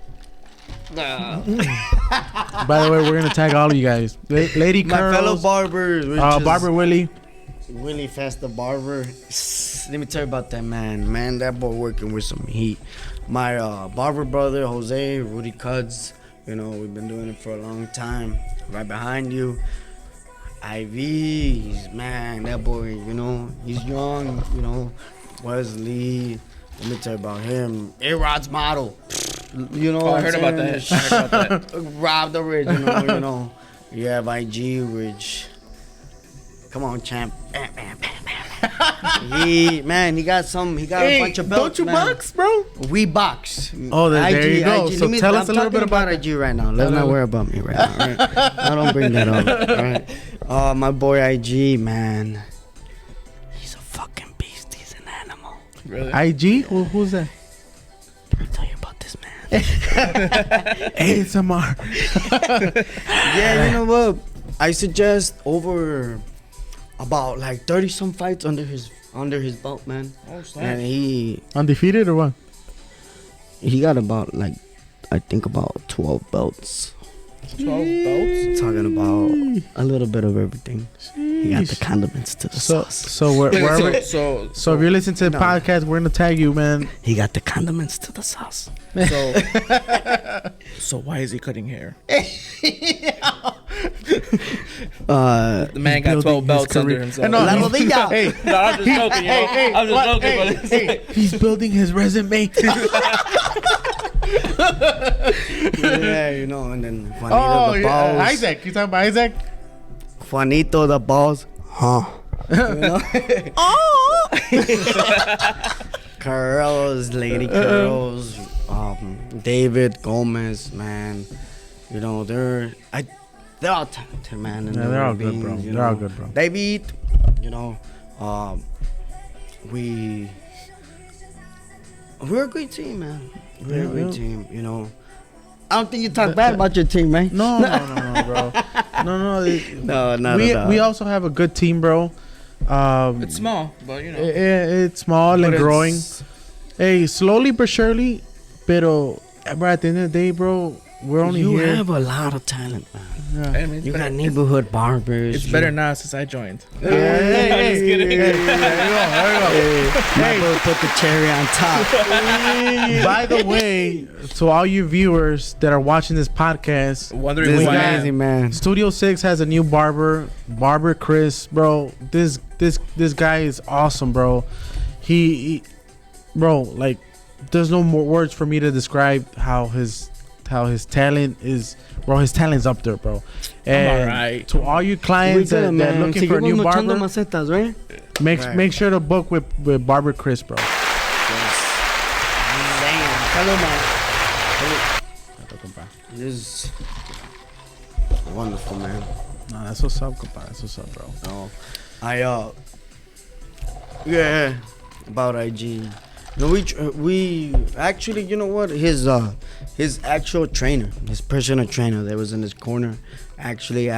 By the way, we're gonna tag all of you guys. Lady My Curls, fellow barbers. which is Barber Willie. Willie Festa Barber. Let me tell you about that man. Man, that boy working with some heat. My barber brother Jose, Rudy Cuds. You know, we've been doing it for a long time. Right behind you. IVs, man, that boy, you know, he's young, you know. Wesley, let me tell you about him. A-Rod's model. You know Oh, what I I'm heard about saying? that. I heard about that. Rob the original, you know. You have IG, which, come on, champ. Bam, bam, bam, bam. He got a bunch of belts, don't you man. box, bro? We box. Oh, there you go. So tell us a little bit about IG right now. Let's not worry about me right now. All right? I don't bring that up. All right. My boy IG, man. He's a fucking beast. He's an animal. Really? IG? Who's that? Let me tell you about this man. ASMR. Yeah, you know what? I suggest over about like 30 some fights under his belt, man. Oh, snap. And he Undefeated or what? got about like I think about 12 belts. 12 belts. Talking about a little bit of everything. He got the condiments to the sauce. So wherever. So if you're listening to the podcast, we're gonna tag you, man. He got the condiments to the sauce. So why is he cutting hair? The The man got 12 belts under himself. La rodilla. Hey, No, I'm just joking. I'm just joking. But it's like, he's building his resume. Yeah, you know, and then Juanito the balls. Isaac. You talking about Isaac? Juanito the balls. Huh. You know? Curls, lady curls. David Gomez, man. You know, they're all talented, man. And They're all good, bro. They're all good, bro. David, you know, we're a great team, man. We're a great team, you know. I don't think you talk bad about your team, man. No, bro. No. We also have a good team, bro. it's small, but you know. It's small and growing. Hey, slowly but surely. Pero, bro, at the end of the day, bro, we're only here. You have a lot of talent, man. Yeah. I mean, You got neighborhood barbers. It's better now since I joined. Hey, just kidding. there you go. My bro put the cherry on top. By the way, to all you viewers that are watching this podcast, Wondering This why. amazing, man. Studio 6 has a new Barber Chris, bro. This guy is awesome, bro. He bro, like, there's no more words for me to describe how his talent is, bro. His talent's up there, bro. And alright. to all you clients that are looking for a new barber, macetas, right? make sure to book with Barber Chris, bro. Hello, man. This is wonderful, man. Nah, that's what's up, compa. That's what's up, bro. Oh, yeah, about IG. No, we actually, you know what? His actual trainer, his personal trainer that was in his corner. Actually,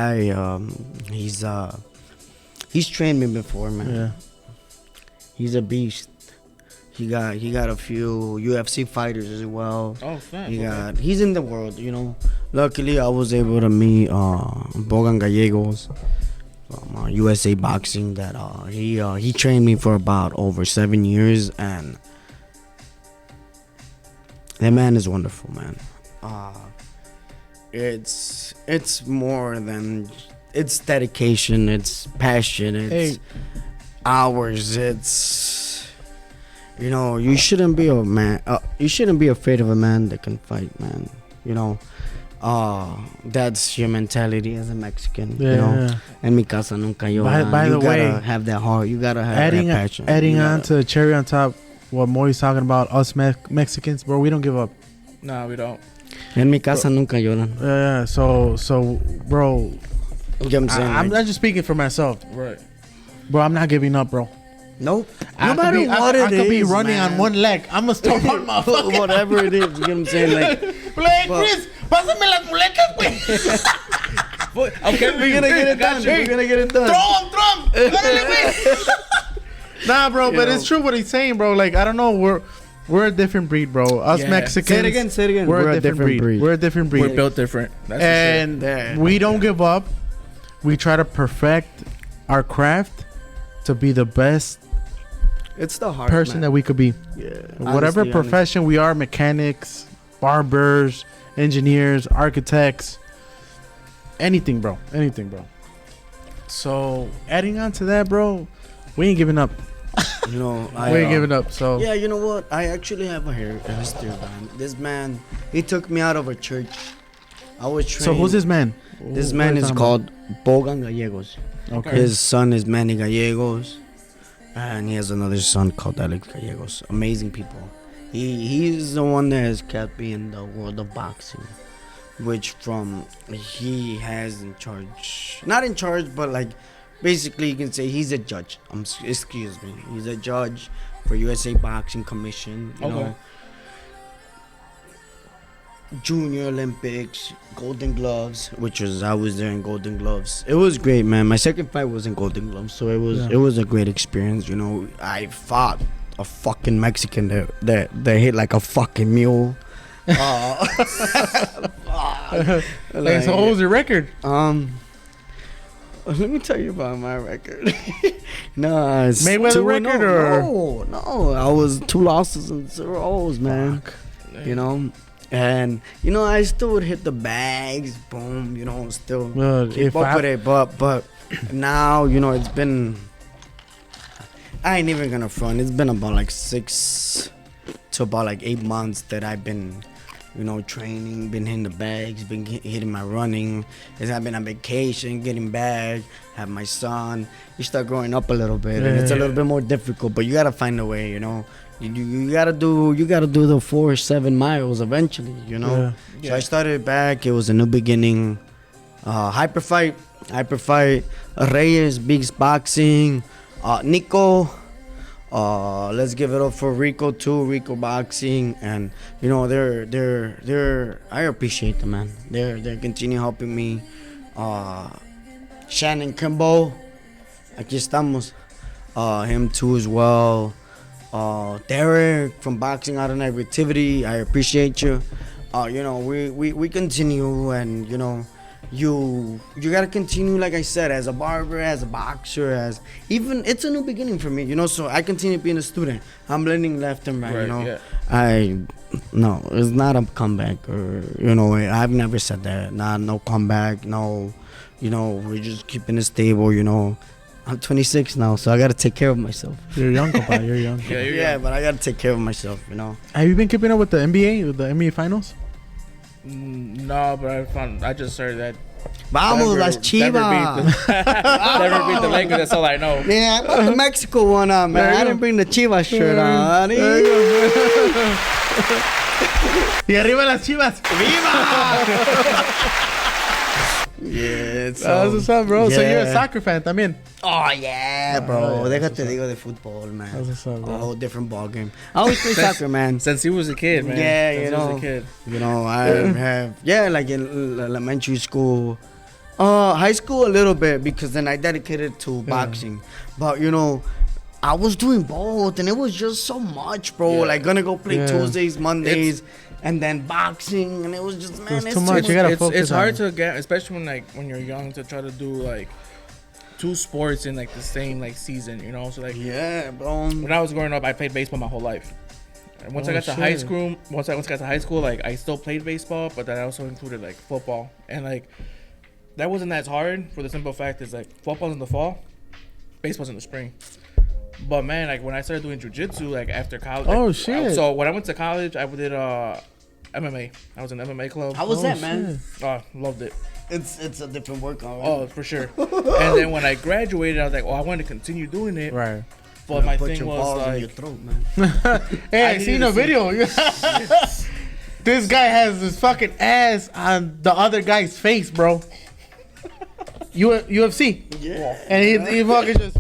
he's trained me before, man. Yeah. He's a beast. He got a few UFC fighters as well. Oh, fat. He's in the world, you know. Luckily, I was able to meet Bogan Gallegos from USA Boxing. That he trained me for about over 7 years, and that man is wonderful, man. It's more than, it's dedication, it's passion, it's hours, it's, you know, you shouldn't be you shouldn't be afraid of a man that can fight, man. You know, that's your mentality as a Mexican. Yeah. You know, en mi casa nunca lloran. By the way, you gotta have that heart. You gotta have that passion. Adding on to the cherry on top, what Moi's talking about, us Mexicans, bro, we don't give up. No, we don't. En mi casa nunca lloran. Yeah. So, bro, You get what I'm saying? I'm not just speaking for myself, Right. bro. I'm not giving up, bro. Nope. I could be running on one leg. I'm gonna stop on my fucking. Whatever it is, you get what I'm saying? Like, Chris, pásame las mulecas, güey. Okay, we're gonna get it done. We're gonna get it done. Throw him. Órale, güey. Nah, bro, but it's true what he's saying, bro. Like, I don't know, we're a different breed, bro. Us Mexicans. Say it again. We're a different breed. We're a different breed. We're built different. That's And for sure. we don't give up. We try to perfect our craft to be the best It's the hard person that we could be. Yeah. Whatever Honestly, profession we are, mechanics, barbers, engineers, architects, anything, bro. So, adding on to that, bro, we ain't giving up. You know, We ain't giving up. So, Yeah, you know what? I actually have a history, man. This man, he took me out of a church. I was trained. so who's this man? This What man are you is talking called Bogan Gallegos. about? Okay. His son is Manny Gallegos, and he has another son called Alex Gallegos. Amazing people. He's the one that has kept me in the world of boxing, which he has in charge. Not in charge, but like basically you can say he's a judge. Excuse me, he's a judge for USA Boxing Commission. You know, Junior Olympics, Golden Gloves, I was there in Golden Gloves. It was great, man. My second fight was in Golden Gloves, so it was a great experience. You know, I fought a fucking Mexican that hit like a fucking mule. Like, so what was your record? Let me tell you about my record. No, it's Mayweather record or no, I was 2 losses and 0 O's, man. Fuck. You know, and you know I still would hit the bags, boom. You know, still keep up with it, but now you know it's been. I ain't even gonna front. It's been about like 6 to about like 8 months that I've been, you know, training, been hitting the bags, been hitting my running. I've been on vacation, getting back, have my son. You start growing up a little bit, and it's a little bit more difficult. But you gotta find a way, you know. You gotta do the 4 or 7 miles eventually, you know. Yeah. So I started back. It was a new beginning. Hyper fight, Reyes, Bigs Boxing. Nico, let's give it up for Rico too. Rico Boxing, and you know they're I appreciate them, man. They're continue helping me. Shannon Kimbo, aquí estamos. Him too as well. Derek from Boxing Out of Negativity, I appreciate you. You know we continue, and you know. You gotta continue, like I said, as a barber, as a boxer, as even it's a new beginning for me, you know. So I continue being a student. I'm learning left and right, you know. Yeah. No, it's not a comeback, or you know, I've never said that. No comeback, no, you know, we're just keeping it stable, you know. I'm 26 now, so I gotta take care of myself. You're young, Papa. You're young. Yeah, but I gotta take care of myself, you know. Have you been keeping up with the NBA, with the NBA finals? No, but I just heard that. Vamos, las Chivas. Never beat the Lakers. That's all I know. Yeah, I put the Mexico one on, man. I didn't bring the Chivas shirt on. Y arriba las Chivas. ¡Viva! Yeah, that's what's up, bro. Yeah. So you're a soccer fan también. Oh, yeah, bro. Déjate digo de fútbol, man. That's what's up, bro. A whole different ball game. I always play soccer, man. Since he was a kid, man. Yeah, you know. He was a kid. You know, I have, like in elementary school. High school a little bit, because then I dedicated to boxing. But, you know, I was doing both, and it was just so much, bro. Like, gonna go play Tuesdays, Mondays. And then boxing, and it was just, man, it's too much. You gotta focus. It's hard to get, especially when you're young, to try to do like 2 sports in like the same like season, you know. So like, yeah, bro. When I was growing up, I played baseball my whole life. And once I got to high school, like I still played baseball, but that also included like football, and like that wasn't as hard for the simple fact is like football's in the fall, baseball's in the spring. But man, like when I started doing jiu-jitsu, like after college. Oh shit! So when I went to college, I did MMA. I was in an MMA club. How was that, man? Oh, loved it. It's a different workout. Right? Oh, for sure. And then when I graduated, I was like, I wanted to continue doing it. Right. But my thing was like, in your throat, man. Hey, I seen a video. This guy has his fucking ass on the other guy's face, bro. UFC. Yeah. And he fucking just.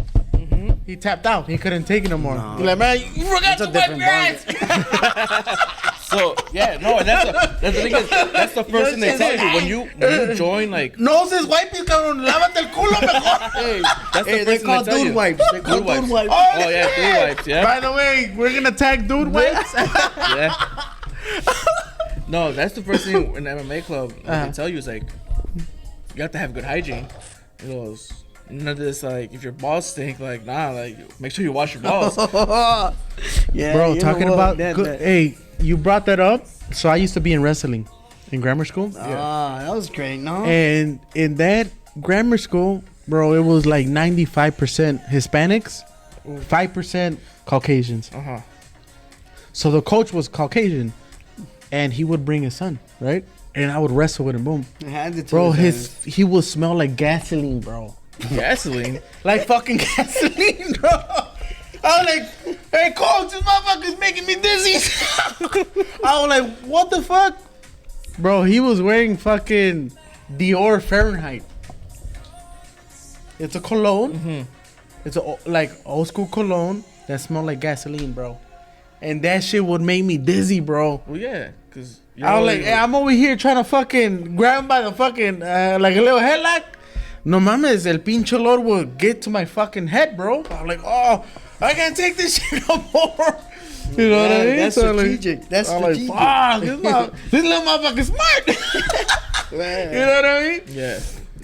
He tapped out. He couldn't take it no more. He's like, man, you forgot to wipe your ass. So yeah, no, that's the thing is, that's the first thing they tell you when you join like. No se wipes, cabrón. Lávate el culo mejor. Hey, that's the they call dude wipes. They call dude wipes. Oh yeah, dude wipes. Yeah. By the way, we're gonna tag dude wipes. Yeah. No, that's the first thing in the MMA club they tell you is like, you have to have good hygiene. It goes. None of this, like, if your balls stink, like, nah, like, make sure you wash your balls. Yeah, bro, talking about hey, you brought that up. So I used to be in wrestling in grammar school. That was great, no? And in that grammar school, bro, it was like 95% Hispanics, 5% Caucasians. So the coach was Caucasian, and he would bring his son, right? And I would wrestle with him, boom. Bro, he would smell like gasoline, bro. Gasoline? Like fucking gasoline, bro. I was like, hey, coach, this motherfucker's making me dizzy. I was like, what the fuck? Bro, he was wearing fucking Dior Fahrenheit. It's a cologne. It's a like old school cologne that smelled like gasoline, bro. And that shit would make me dizzy, bro. Well, yeah, because I was like, hey, I'm over here trying to fucking grab him by the fucking, like a little headlock. No mames, el pinche olor would get to my fucking head, bro. I'm like, oh, I can't take this shit no more. You know what I mean? That's So, strategic. That's I'm like, strategic. fuck, this little motherfucker smart. Man. You know what I mean? Yeah.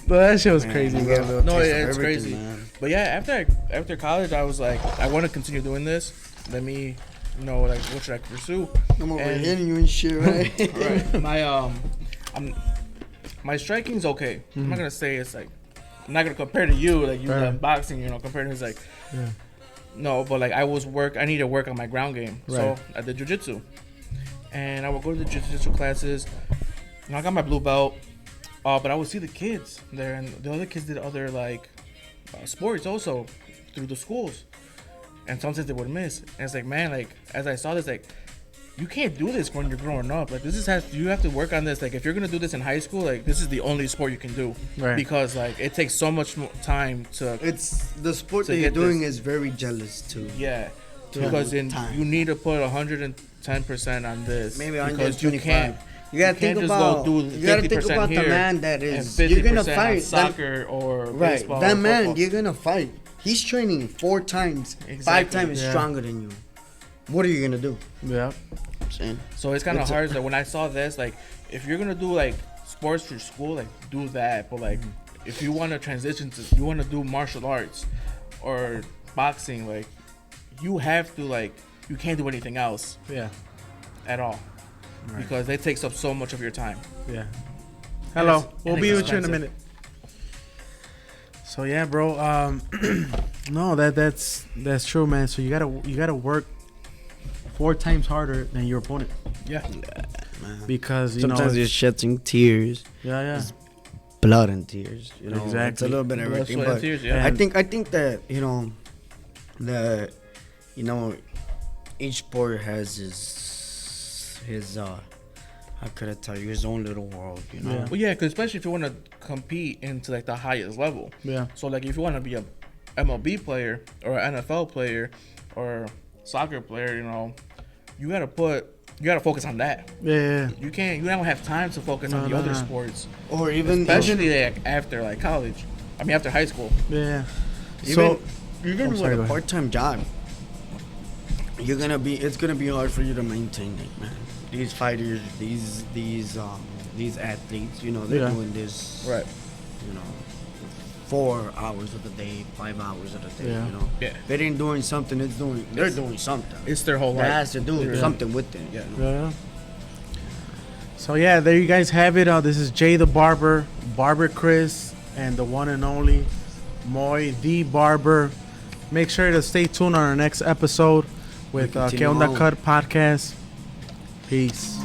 But that shit was Man, crazy, you bro. get a little No, taste yeah, of it's everything, crazy. man. But yeah, after college, I was like, I want to continue doing this. Let me know, like, what should I pursue? I'm over And- hitting you and shit, right? Right. My striking's okay. I'm not gonna say it's like, I'm not gonna compare to you, like you Right. done boxing, you know, compared to it's like, Yeah. no, but like I need to work on my ground game. Right. So I did jujitsu, and I would go to the jujitsu classes. And I got my blue belt, but I would see the kids there, and the other kids did other like sports also through the schools, and sometimes they would miss. And it's like, man, like as I saw this, like, you can't do this when you're growing up. Like you have to work on this. Like if you're gonna do this in high school, like this is the only sport you can do, Right. because like it takes so much more time to It's the sport To that you're get doing this. is very jealous too. yeah. Yeah. Because then Time. you need to put 110% on this. Maybe because you 125. can't. You gotta You think can't just about. go do You gotta think 50% about the here man that And is. 50% You're gonna on fight. That, soccer or right. baseball. That or man, football. you're gonna fight. He's training 4 times, 5 Exactly. times Yeah. stronger than you. What are you gonna do? Yeah. I'm saying. So it's kind of It's a- hard. Like when I saw this, like if you're gonna do like sports for school, like do that. But like if you want to transition to, you want to do martial arts or boxing, like you have to like you can't do anything else Yeah. at all because it takes up so much of your time. Yeah. Hello. it's- We'll and be it's with you in a expensive. minute. So yeah, bro. No, that's true, man. So you gotta work 4 times harder than your opponent Yeah. Man. because you Sometimes know. you're shedding tears, Yeah. blood and tears. You know, it's a Exactly. little bit of Blood, everything. sweat, and But tears, yeah. I think that each sport has his how could I tell you, his own little world. You know. Yeah. Well, yeah, because especially if you want to compete into like the highest level. Yeah. So like if you want to be a MLB player or an NFL player or soccer player, you know, you gotta focus on that. Yeah. You don't have time to focus on the No, other no. sports, Or even especially like after like college. I mean after high school. Yeah. even So even I'm with sorry, go a ahead. part-time job, it's gonna be hard for you to maintain it, man. These fighters, these athletes, you know, they're Yeah. doing this, Right. you know, 4 hours of the day, 5 hours of the day, Yeah. you know. Yeah. They ain't doing something, they're doing something. It's their whole That life. has to do Yeah. something with it. Yeah. You know? Yeah. So yeah, there you guys have it. This is Jay the Barber, Barber Chris, and the one and only Moy the Barber. Make sure to stay tuned on our next episode with We Que continue Onda on. Cut podcast. Peace.